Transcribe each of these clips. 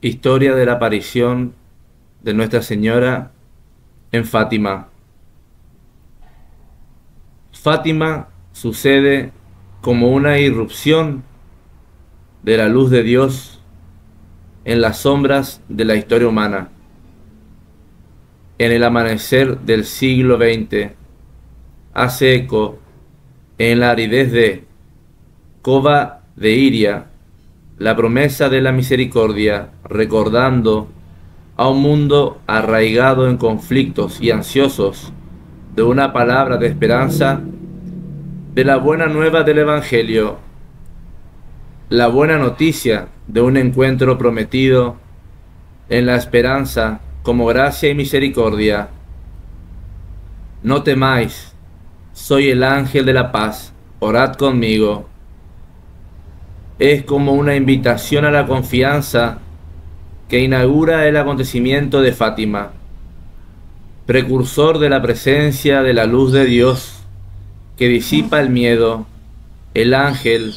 Historia de la aparición de Nuestra Señora en Fátima. Fátima sucede como una irrupción de la luz de Dios en las sombras de la historia humana. En el amanecer del siglo XX hace eco en la aridez de Cova de Iria la promesa de la misericordia, recordando a un mundo arraigado en conflictos y ansiosos de una palabra de esperanza, de la buena nueva del Evangelio, la buena noticia de un encuentro prometido en la esperanza como gracia y misericordia. No temáis, soy el ángel de la paz, orad conmigo. Es como una invitación a la confianza que inaugura el acontecimiento de Fátima, precursor de la presencia de la luz de Dios que disipa el miedo. El ángel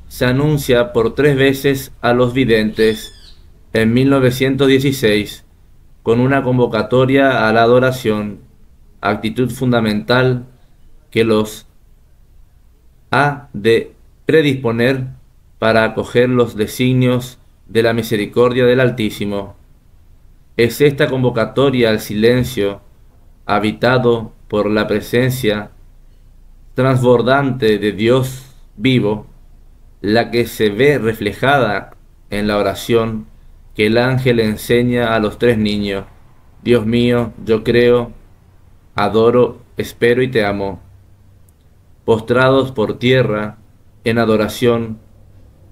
se anuncia por 3 veces a los videntes en 1916 con una convocatoria a la adoración, actitud fundamental que los ha de predisponer para acoger los designios de la misericordia del Altísimo. Es esta convocatoria al silencio, habitado por la presencia transbordante de Dios vivo, la que se ve reflejada en la oración que el ángel enseña a los 3 niños. Dios mío, yo creo, adoro, espero y te amo. Postrados por tierra, en adoración,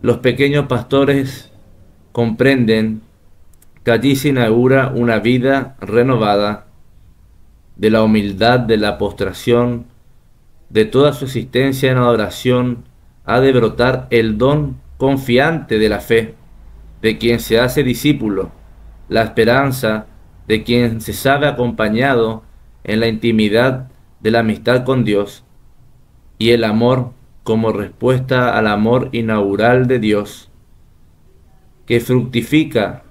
los pequeños pastores comprenden que allí se inaugura una vida renovada. De la humildad de la postración, de toda su existencia en adoración, ha de brotar el don confiante de la fe, de quien se hace discípulo, la esperanza de quien se sabe acompañado en la intimidad de la amistad con Dios, y el amor como respuesta al amor inaugural de Dios, que fructifica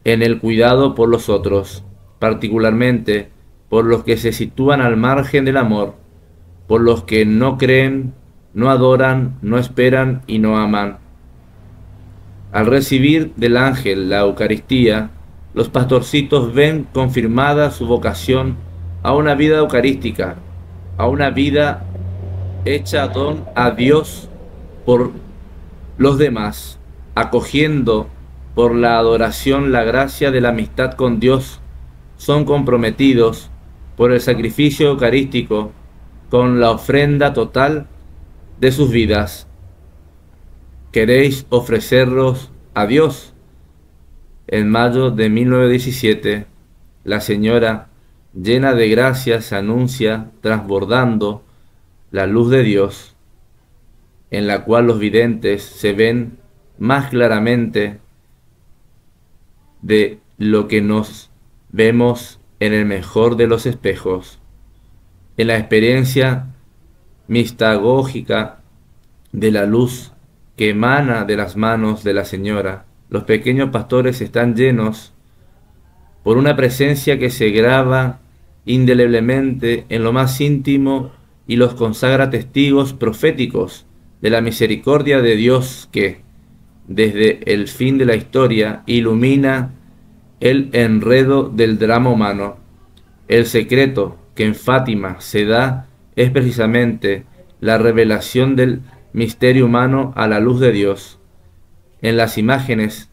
en el cuidado por los otros, particularmente por los que se sitúan al margen del amor, por los que no creen, no adoran, no esperan y no aman. Al recibir del ángel la Eucaristía, los pastorcitos ven confirmada su vocación a una vida eucarística, a una vida hecha don a Dios por los demás, acogiendo por la adoración la gracia de la amistad con Dios. Son comprometidos por el sacrificio eucarístico con la ofrenda total de sus vidas. ¿Queréis ofrecerlos a Dios? En mayo de 1917, la Señora, llena de gracias, anuncia, transbordando la luz de Dios, en la cual los videntes se ven más claramente de lo que nos vemos en el mejor de los espejos. En la experiencia mistagógica de la luz que emana de las manos de la Señora, los pequeños pastores están llenos por una presencia que se graba indeleblemente en lo más íntimo y los consagra testigos proféticos de la misericordia de Dios que, desde el fin de la historia, ilumina el enredo del drama humano. El secreto que en Fátima se da es precisamente la revelación del misterio humano a la luz de Dios. En las imágenes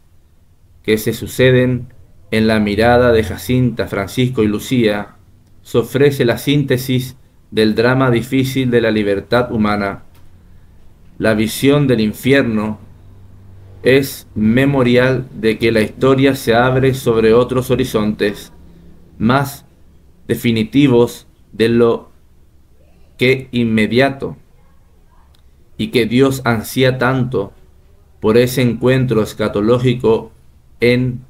que se suceden en la mirada de Jacinta, Francisco y Lucía, se ofrece la síntesis del drama difícil de la libertad humana. La visión del infierno es memorial de que la historia se abre sobre otros horizontes más definitivos de lo que inmediato, y que Dios ansía tanto por ese encuentro escatológico en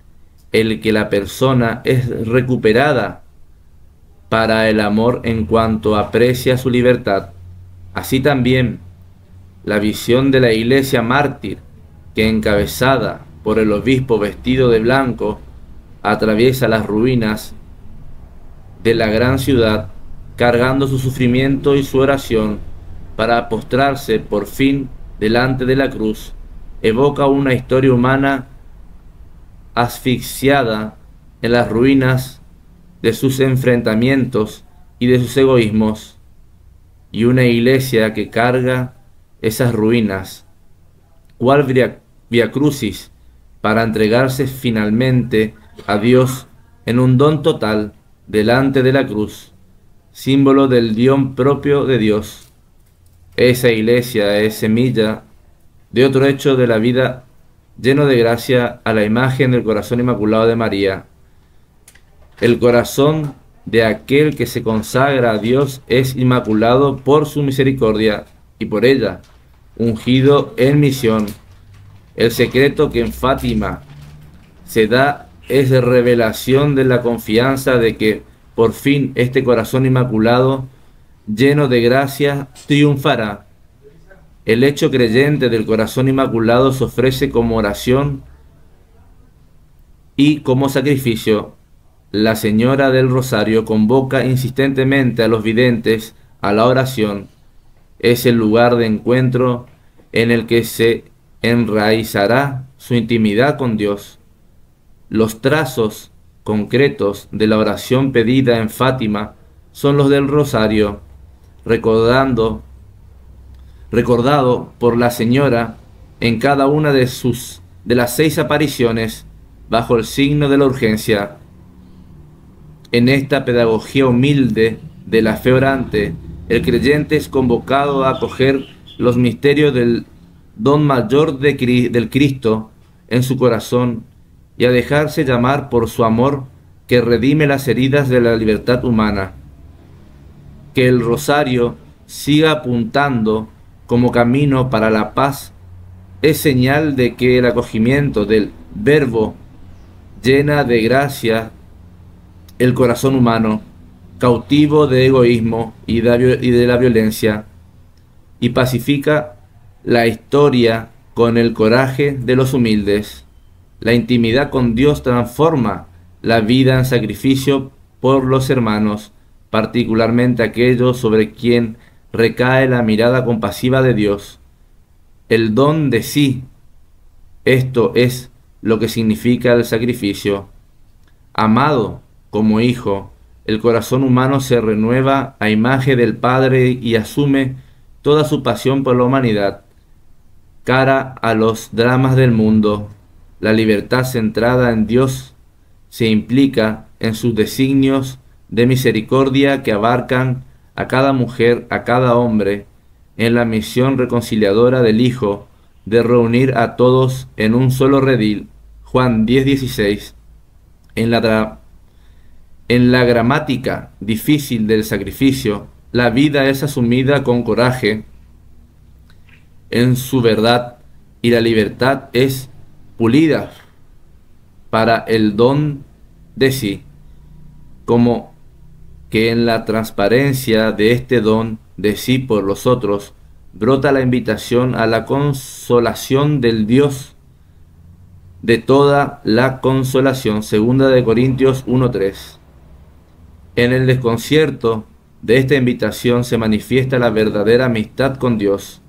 el que la persona es recuperada para el amor en cuanto aprecia su libertad. Así también la visión de la Iglesia mártir, que encabezada por el obispo vestido de blanco, atraviesa las ruinas de la gran ciudad, cargando su sufrimiento y su oración para postrarse por fin delante de la cruz, evoca una historia humana asfixiada en las ruinas de sus enfrentamientos y de sus egoísmos, y una iglesia que carga esas ruinas, cual via crucis, para entregarse finalmente a Dios en un don total delante de la cruz, símbolo del don propio de Dios. Esa iglesia es semilla de otro hecho de la vida lleno de gracia a la imagen del corazón inmaculado de María. El corazón de aquel que se consagra a Dios es inmaculado por su misericordia y por ella, ungido en misión. El secreto que en Fátima se da es revelación de la confianza de que por fin este corazón inmaculado, lleno de gracia, triunfará. El hecho creyente del corazón inmaculado se ofrece como oración y como sacrificio. La Señora del Rosario convoca insistentemente a los videntes a la oración. Es el lugar de encuentro en el que se enraizará su intimidad con Dios. Los trazos concretos de la oración pedida en Fátima son los del Rosario, recordado por la Señora en cada una de las 6 apariciones bajo el signo de la urgencia. En esta pedagogía humilde de la fe orante, el creyente es convocado a acoger los misterios del don mayor del Cristo en su corazón y a dejarse llamar por su amor que redime las heridas de la libertad humana. Que el rosario siga apuntando como camino para la paz es señal de que el acogimiento del Verbo llena de gracia el corazón humano, cautivo de egoísmo y de la violencia, y pacifica la historia con el coraje de los humildes. La intimidad con Dios transforma la vida en sacrificio por los hermanos, particularmente aquellos sobre quien recae la mirada compasiva de Dios. El don de sí, esto es lo que significa el sacrificio. Amado como hijo, el corazón humano se renueva a imagen del Padre y asume toda su pasión por la humanidad. Cara a los dramas del mundo, la libertad centrada en Dios se implica en sus designios de misericordia que abarcan a cada mujer, a cada hombre, en la misión reconciliadora del Hijo de reunir a todos en un solo redil. Juan 10:16. En la gramática difícil del sacrificio, la vida es asumida con coraje en su verdad y la libertad es pulida para el don de sí, como que en la transparencia de este don de sí por los otros brota la invitación a la consolación del Dios de toda la consolación. 2 Corintios 1:3. En el desconcierto de esta invitación se manifiesta la verdadera amistad con Dios.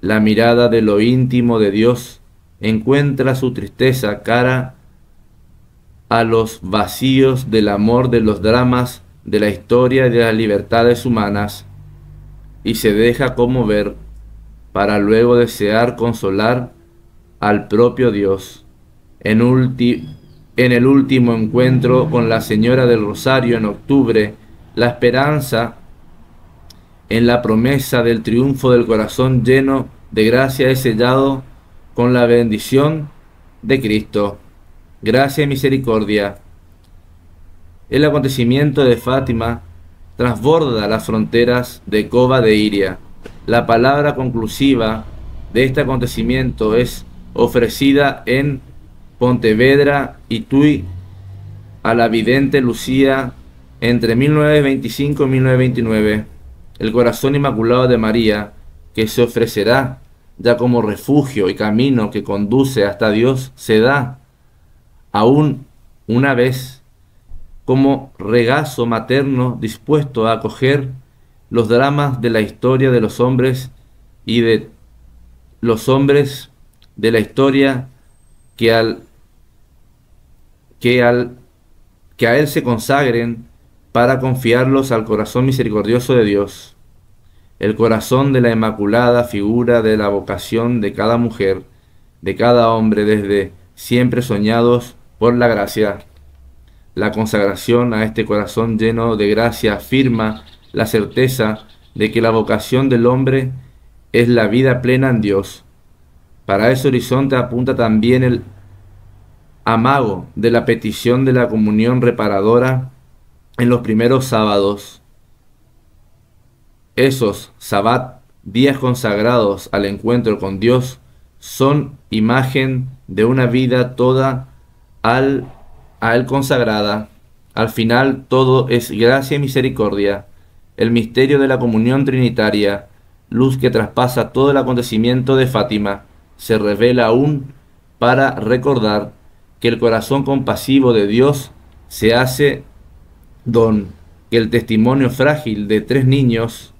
La mirada de lo íntimo de Dios encuentra su tristeza cara a los vacíos del amor de los dramas de la historia y de las libertades humanas y se deja conmover para luego desear consolar al propio Dios. En el último encuentro con la Señora del Rosario en octubre, la esperanza en la promesa del triunfo del corazón lleno de gracia es sellado con la bendición de Cristo. Gracia y misericordia. El acontecimiento de Fátima transborda las fronteras de Cova de Iria. La palabra conclusiva de este acontecimiento es ofrecida en Pontevedra y Tui a la vidente Lucía entre 1925 y 1929. El corazón inmaculado de María, que se ofrecerá ya como refugio y camino que conduce hasta Dios, se da aún una vez como regazo materno dispuesto a acoger los dramas de la historia de los hombres y de los hombres de la historia que al que al que a él se consagren para confiarlos al corazón misericordioso de Dios. El corazón de la Inmaculada figura de la vocación de cada mujer, de cada hombre desde siempre soñados por la gracia. La consagración a este corazón lleno de gracia afirma la certeza de que la vocación del hombre es la vida plena en Dios. Para ese horizonte apunta también el amago de la petición de la comunión reparadora en los primeros sábados. Esos sabbat, días consagrados al encuentro con Dios, son imagen de una vida toda a Él consagrada. Al final todo es gracia y misericordia, el misterio de la comunión trinitaria, luz que traspasa todo el acontecimiento de Fátima, se revela aún para recordar que el corazón compasivo de Dios se hace don, que el testimonio frágil de 3 niños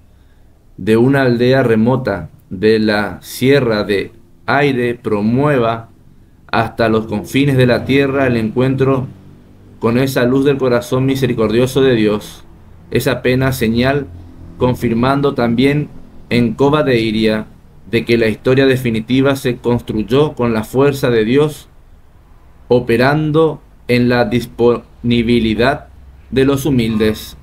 de una aldea remota de la Sierra de Aire promueva hasta los confines de la tierra el encuentro con esa luz del corazón misericordioso de Dios, esa pena señal confirmando también en Cova de Iria de que la historia definitiva se construyó con la fuerza de Dios operando en la disponibilidad de los humildes.